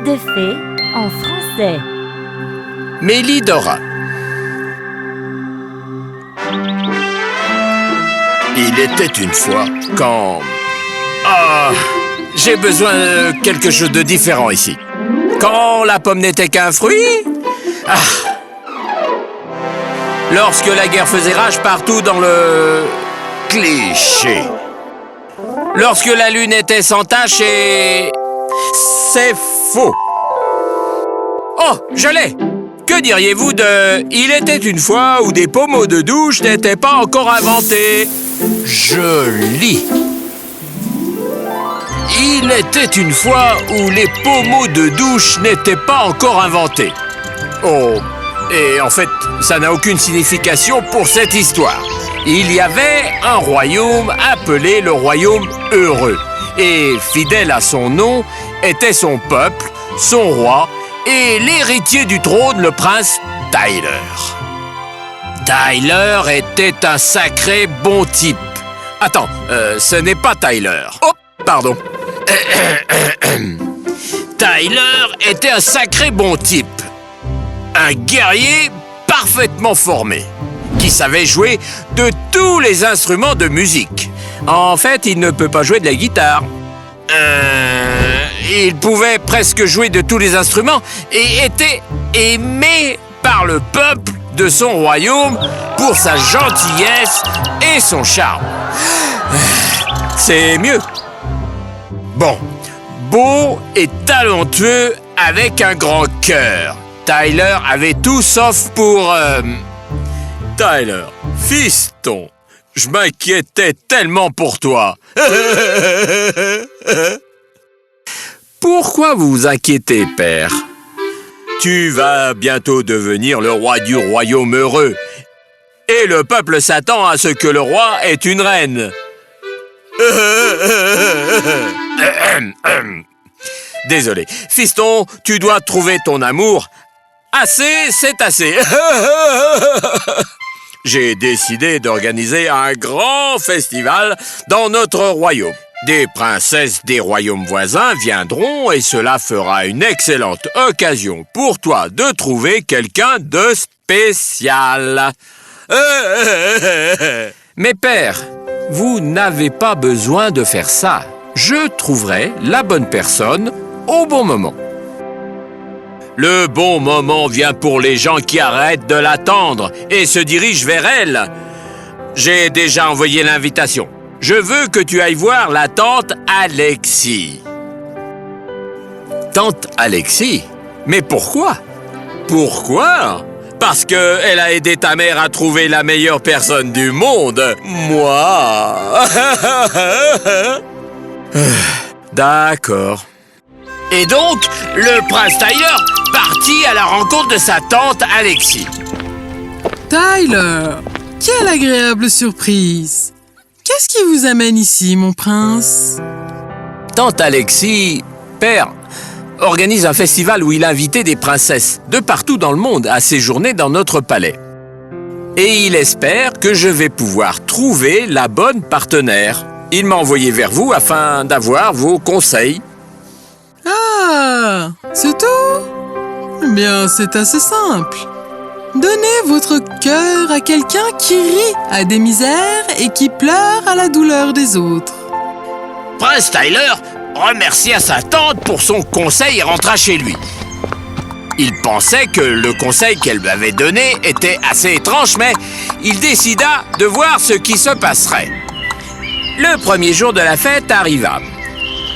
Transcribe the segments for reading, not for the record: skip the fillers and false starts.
de fées en français. Mélidora. Il était une fois quand... Ah, j'ai besoin de quelque chose de différent ici. Quand la pomme n'était qu'un fruit. Ah. Lorsque la guerre faisait rage partout dans le... cliché. Lorsque la lune était sans tache et... C'est faux. Oh, je l'ai. Que diriez-vous de... Il était une fois où des pommeaux de douche n'étaient pas encore inventés. Je lis. Il était une fois où les pommeaux de douche n'étaient pas encore inventés. Oh, et en fait, ça n'a aucune signification pour cette histoire. Il y avait un royaume appelé le royaume heureux. Et fidèle à son nom était son peuple, son roi et l'héritier du trône, le prince Tyler. Tyler était un sacré bon type. Attends, ce n'est pas Tyler. Oh, pardon. Tyler était un sacré bon type. Un guerrier parfaitement formé, qui savait jouer de tous les instruments de musique. En fait, il ne peut pas jouer de la guitare. Il pouvait presque jouer de tous les instruments et était aimé par le peuple de son royaume pour sa gentillesse et son charme. C'est mieux. Bon, beau et talentueux avec un grand cœur. Tyler avait tout sauf pour... Tyler, fiston, je m'inquiétais tellement pour toi. Pourquoi vous vous inquiétez, père? Tu vas bientôt devenir le roi du royaume heureux. Et le peuple s'attend à ce que le roi ait une reine. Désolé. Fiston, tu dois trouver ton amour. Assez, c'est assez. J'ai décidé d'organiser un grand festival dans notre royaume. Des princesses des royaumes voisins viendront et cela fera une excellente occasion pour toi de trouver quelqu'un de spécial. Mais père, vous n'avez pas besoin de faire ça. Je trouverai la bonne personne au bon moment. Le bon moment vient pour les gens qui arrêtent de l'attendre et se dirigent vers elle. J'ai déjà envoyé l'invitation. Je veux que tu ailles voir la tante Alexis. Tante Alexis? Mais pourquoi? Pourquoi? Parce qu'elle a aidé ta mère à trouver la meilleure personne du monde. Moi. D'accord. Et donc, le prince Tyler partit à la rencontre de sa tante Alexis. Tyler, quelle agréable surprise! Qu'est-ce qui vous amène ici, mon prince? Tante Alexis, père, organise un festival où il a invité des princesses de partout dans le monde à séjourner dans notre palais. Et il espère que je vais pouvoir trouver la bonne partenaire. Il m'a envoyé vers vous afin d'avoir vos conseils. Ah, c'est tout? Eh bien, c'est assez simple. Donnez votre cœur à quelqu'un qui rit à des misères et qui pleure à la douleur des autres. Prince Tyler remercia sa tante pour son conseil et rentra chez lui. Il pensait que le conseil qu'elle lui avait donné était assez étrange, mais il décida de voir ce qui se passerait. Le premier jour de la fête arriva.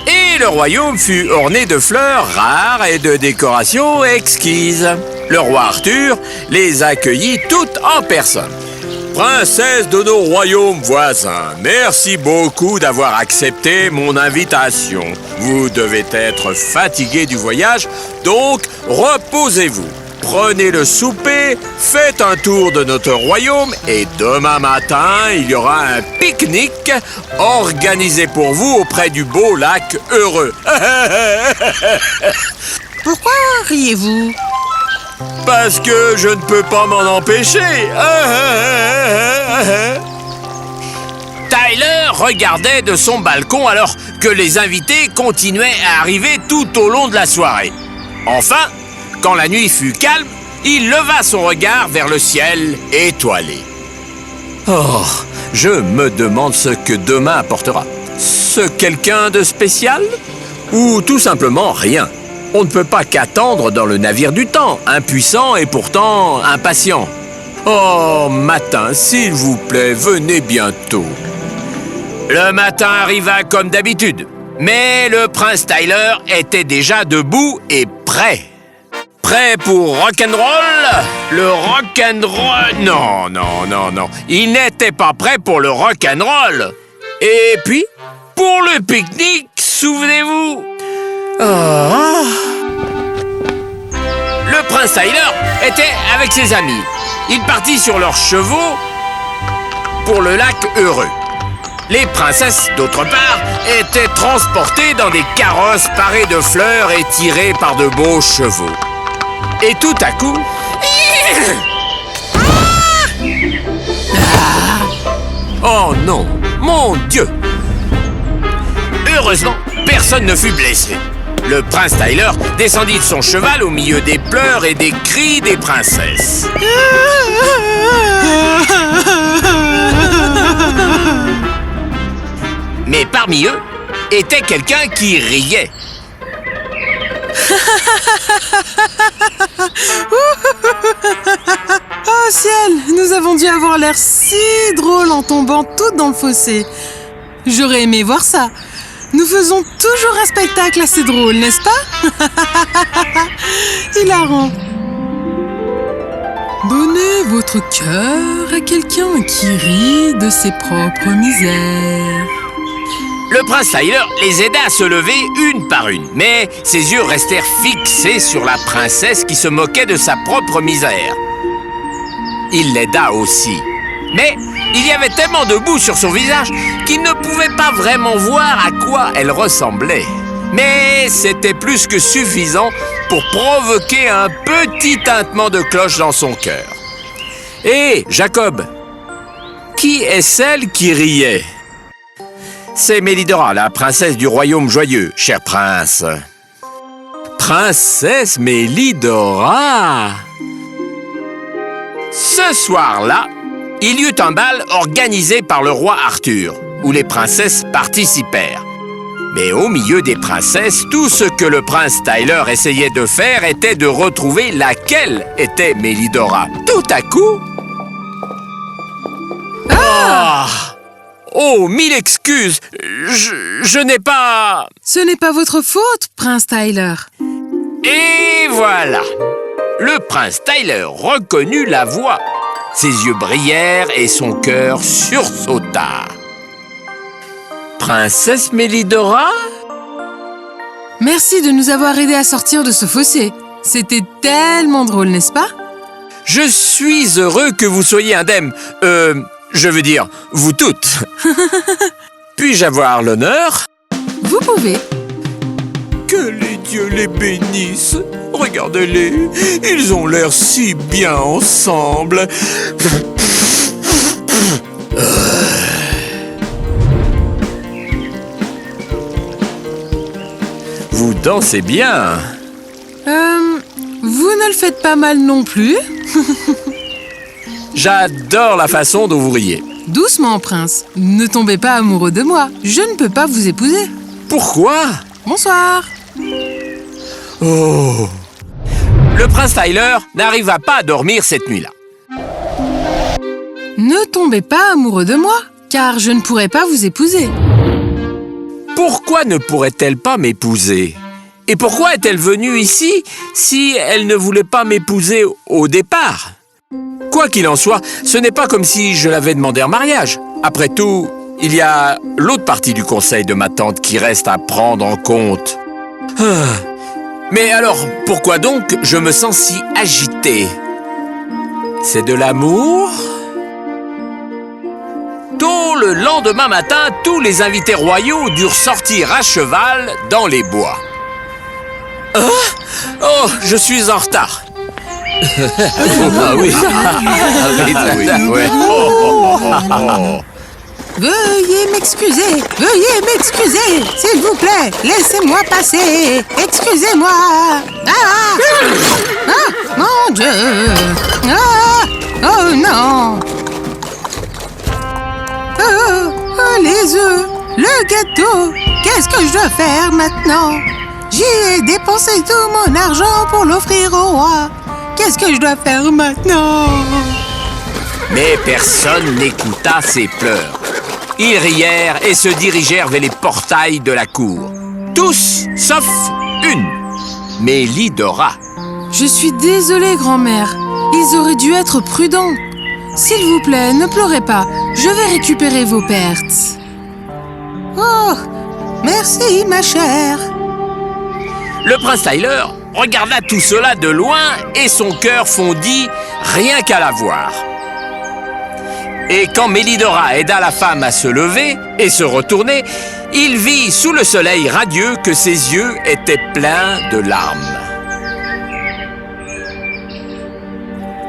Et le royaume fut orné de fleurs rares et de décorations exquises. Le roi Arthur les accueillit toutes en personne. Princesse de nos royaumes voisins, merci beaucoup d'avoir accepté mon invitation. Vous devez être fatigués du voyage, donc reposez-vous. Prenez le souper, faites un tour de notre royaume et demain matin, il y aura un pique-nique organisé pour vous auprès du beau lac heureux. Pourquoi riez-vous? Parce que je ne peux pas m'en empêcher. Tyler regardait de son balcon alors que les invités continuaient à arriver tout au long de la soirée. Enfin, quand la nuit fut calme, il leva son regard vers le ciel étoilé. Oh, je me demande ce que demain apportera. Ce quelqu'un de spécial? Ou tout simplement rien? On ne peut pas qu'attendre dans le navire du temps, impuissant et pourtant impatient. Oh, matin, s'il vous plaît, venez bientôt. Le matin arriva comme d'habitude, mais le prince Tyler était déjà debout et prêt. Prêt pour rock'n'roll? Le rock'n'roll? Non, non, non, non. Il n'était pas prêt pour le rock'n'roll. Et puis, pour le pique-nique, souvenez-vous. Oh. Le prince Tyler était avec ses amis. Il partit sur leurs chevaux pour le lac Heureux. Les princesses, d'autre part, étaient transportées dans des carrosses parées de fleurs et tirées par de beaux chevaux. Et tout à coup... Oh non, mon Dieu! Heureusement, personne ne fut blessé. Le prince Tyler descendit de son cheval au milieu des pleurs et des cris des princesses. Mais parmi eux était quelqu'un qui riait. Oh ciel, nous avons dû avoir l'air si drôle en tombant toutes dans le fossé. J'aurais aimé voir ça. Nous faisons toujours un spectacle assez drôle, n'est-ce pas? Hilarant. Donnez votre cœur à quelqu'un qui rit de ses propres misères. Le prince Tyler les aida à se lever une par une, mais ses yeux restèrent fixés sur la princesse qui se moquait de sa propre misère. Il l'aida aussi, mais il y avait tellement de boue sur son visage qu'il ne pouvait pas vraiment voir à quoi elle ressemblait. Mais c'était plus que suffisant pour provoquer un petit tintement de cloche dans son cœur. Hé, Jacob, qui est celle qui riait? C'est Mélidora, la princesse du royaume joyeux, cher prince. Princesse Mélidora! Ce soir-là, il y eut un bal organisé par le roi Arthur, où les princesses participèrent. Mais au milieu des princesses, tout ce que le prince Tyler essayait de faire était de retrouver laquelle était Mélidora. Tout à coup... Ah! Oh, mille excuses! Je n'ai pas... Ce n'est pas votre faute, prince Tyler. Et voilà! Le prince Tyler reconnut la voix. Ses yeux brillèrent et son cœur sursauta. Princesse Mélidora? Merci de nous avoir aidés à sortir de ce fossé. C'était tellement drôle, n'est-ce pas? Je suis heureux que vous soyez indemne. Je veux dire, vous toutes. Puis-je avoir l'honneur? Vous pouvez. Que les dieux les bénissent. Regardez-les, ils ont l'air si bien ensemble. Vous dansez bien. Vous ne le faites pas mal non plus. J'adore la façon dont vous riez. Doucement, prince. Ne tombez pas amoureux de moi. Je ne peux pas vous épouser. Pourquoi? Bonsoir. Oh. Le prince Tyler n'arriva pas à dormir cette nuit-là. Ne tombez pas amoureux de moi, car je ne pourrai pas vous épouser. Pourquoi ne pourrait-elle pas m'épouser? Et pourquoi est-elle venue ici si elle ne voulait pas m'épouser au départ? Quoi qu'il en soit, ce n'est pas comme si je l'avais demandé en mariage. Après tout, il y a l'autre partie du conseil de ma tante qui reste à prendre en compte. Mais alors, pourquoi donc je me sens si agité? C'est de l'amour? Tôt le lendemain matin, tous les invités royaux durent sortir à cheval dans les bois. Oh, je suis en retard. Ah oui. Ah oui, ouais. Veuillez m'excuser, s'il vous plaît, laissez-moi passer, excusez-moi. Mon Dieu. Oh non. Les œufs, le gâteau, qu'est-ce que je dois faire maintenant? J'y ai dépensé tout mon argent pour l'offrir au roi. Qu'est-ce que je dois faire maintenant? Mais personne n'écouta ses pleurs. Ils rièrent et se dirigèrent vers les portails de la cour. Tous, sauf une, Mélidora. Je suis désolée, grand-mère. Ils auraient dû être prudents. S'il vous plaît, ne pleurez pas. Je vais récupérer vos pertes. Oh, merci ma chère. Le prince Tyler regarda tout cela de loin et son cœur fondit rien qu'à la voir. Et quand Mélidora aida la femme à se lever et se retourner, il vit sous le soleil radieux que ses yeux étaient pleins de larmes.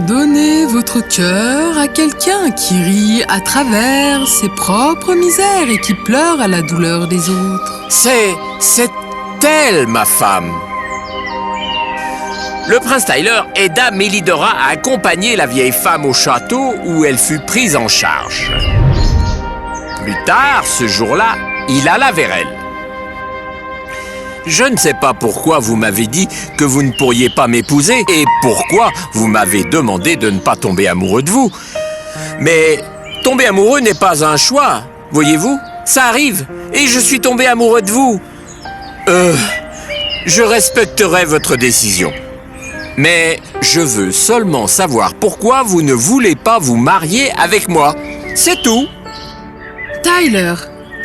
Donnez votre cœur à quelqu'un qui rit à travers ses propres misères et qui pleure à la douleur des autres. C'est elle, ma femme. Le prince Tyler aida Mélidora à accompagner la vieille femme au château où elle fut prise en charge. Plus tard, ce jour-là, il alla vers elle. Je ne sais pas pourquoi vous m'avez dit que vous ne pourriez pas m'épouser et pourquoi vous m'avez demandé de ne pas tomber amoureux de vous. Mais tomber amoureux n'est pas un choix, voyez-vous, ça arrive et je suis tombé amoureux de vous. Je respecterai votre décision. Mais je veux seulement savoir pourquoi vous ne voulez pas vous marier avec moi. C'est tout. Tyler,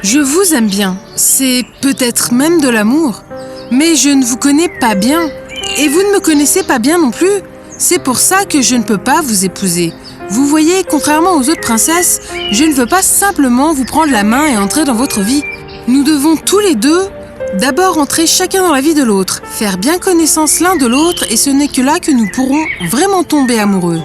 je vous aime bien. C'est peut-être même de l'amour. Mais je ne vous connais pas bien. Et vous ne me connaissez pas bien non plus. C'est pour ça que je ne peux pas vous épouser. Vous voyez, contrairement aux autres princesses, je ne veux pas simplement vous prendre la main et entrer dans votre vie. Nous devons tous les deux d'abord entrer chacun dans la vie de l'autre, faire bien connaissance l'un de l'autre et ce n'est que là que nous pourrons vraiment tomber amoureux.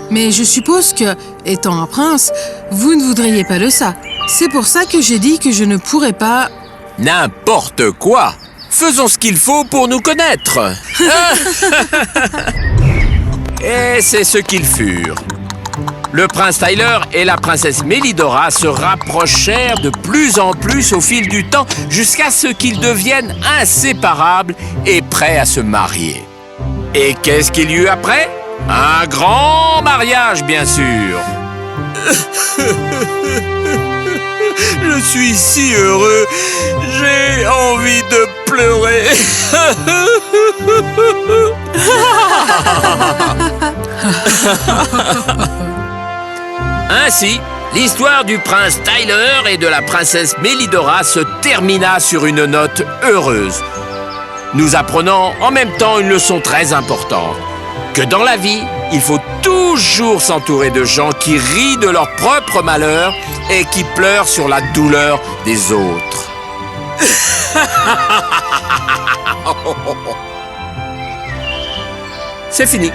Mais je suppose que, étant un prince, vous ne voudriez pas de ça. C'est pour ça que j'ai dit que je ne pourrais pas... N'importe quoi. Faisons ce qu'il faut pour nous connaître. Et c'est ce qu'ils furent. Le prince Tyler et la princesse Mélidora se rapprochèrent de plus en plus au fil du temps jusqu'à ce qu'ils deviennent inséparables et prêts à se marier. Et qu'est-ce qu'il y eut après? Un grand mariage, bien sûr. Je suis si heureux, j'ai envie de pleurer. Ainsi, l'histoire du prince Tyler et de la princesse Mélidora se termina sur une note heureuse, nous apprenant en même temps une leçon très importante, que dans la vie, il faut toujours s'entourer de gens qui rient de leur propre malheur et qui pleurent sur la douleur des autres. C'est fini.